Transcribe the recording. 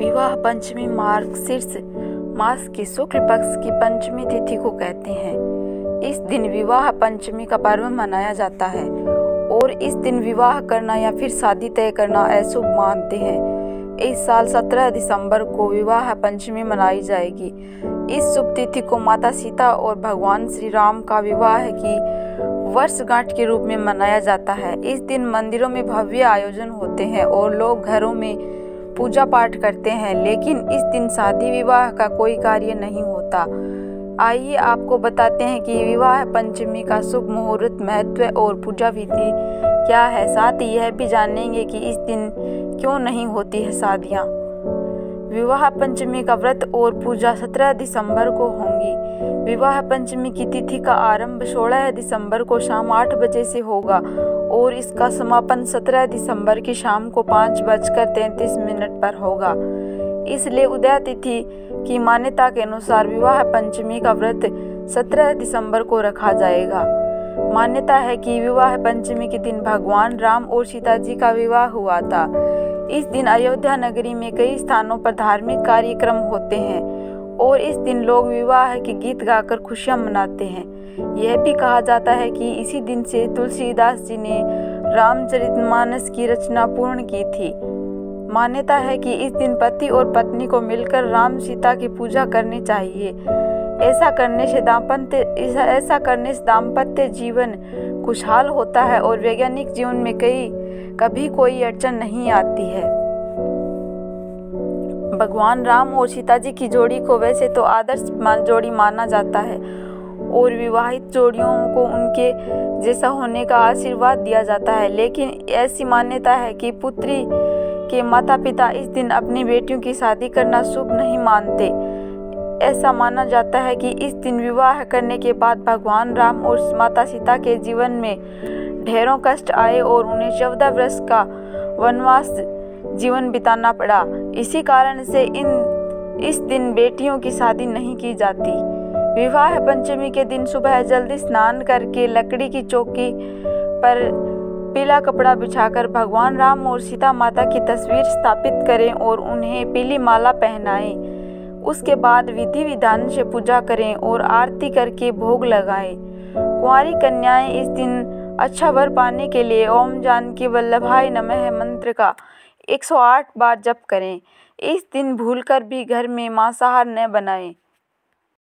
विवाह पंचमी मार्गशीर्ष मास की शुक्ल पक्ष की पंचमी तिथि को कहते हैं। इस दिन विवाह पंचमी का पर्व मनाया जाता है और इस दिन विवाह करना या फिर शादी तय करना अशुभ मानते हैं। इस साल 17 दिसंबर को विवाह पंचमी मनाई जाएगी। इस शुभ तिथि को माता सीता और भगवान श्री राम का विवाह की वर्षगांठ के रूप में मनाया जाता है। इस दिन मंदिरों में भव्य आयोजन होते हैं और लोग घरों में पूजा पाठ करते हैं, लेकिन इस दिन शादी विवाह का कोई कार्य नहीं होता। आइए आपको बताते हैं कि विवाह पंचमी का शुभ मुहूर्त, महत्व और पूजा विधि क्या है। साथ ही यह भी जानेंगे कि इस दिन क्यों नहीं होती है शादियाँ। विवाह पंचमी का व्रत और पूजा 17 दिसंबर को होंगी। विवाह पंचमी की तिथि का आरंभ 16 दिसंबर को शाम 8 बजे से होगा और इसका समापन 17 दिसंबर की शाम को 5:33 पर होगा। इसलिए उदय तिथि की मान्यता के अनुसार विवाह पंचमी का व्रत 17 दिसंबर को रखा जाएगा। मान्यता है कि विवाह पंचमी के दिन भगवान राम और सीता जी का विवाह हुआ था। इस दिन अयोध्या नगरी में कई स्थानों पर धार्मिक कार्यक्रम होते हैं और इस दिन लोग विवाह के गीत गाकर खुशियां मनाते हैं। यह भी कहा जाता है कि इसी दिन से तुलसीदास जी ने रामचरितमानस की रचना पूर्ण की थी। मान्यता है कि इस दिन पति और पत्नी को मिलकर राम सीता की पूजा करनी चाहिए। ऐसा करने से दाम्पत्य जीवन खुशहाल होता है और वैज्ञानिक जीवन में कभी कोई अड़चन नहीं आती है। भगवान राम और सीता जी की जोड़ी को वैसे तो आदर्श जोड़ी माना जाता है और विवाहित जोड़ियों को उनके जैसा होने का आशीर्वाद दिया जाता है, लेकिन ऐसी मान्यता है कि पुत्री के माता पिता इस दिन अपनी बेटियों की शादी करना शुभ नहीं मानते। ऐसा माना जाता है कि इस दिन विवाह करने के बाद भगवान राम और माता सीता के जीवन में ढेरों कष्ट आए और उन्हें 14 वर्ष का वनवास जीवन बिताना पड़ा। इसी कारण से इस दिन बेटियों की शादी नहीं की जाती। विवाह पंचमी के दिन सुबह जल्दी स्नान करके लकड़ी की चौकी पर पीला कपड़ा बिछाकर भगवान राम और सीता माता की तस्वीर स्थापित करें और उन्हें पीली माला पहनाएं। उसके बाद विधि विधान से पूजा करें और आरती करके भोग लगाएं। कुंवारी कन्याएं इस दिन अच्छा वर पाने के लिए ओम जानकी वल्लभाय नमः मंत्र का 108 बार जप करें। इस दिन भूलकर भी घर में मांसाहार न बनाएं।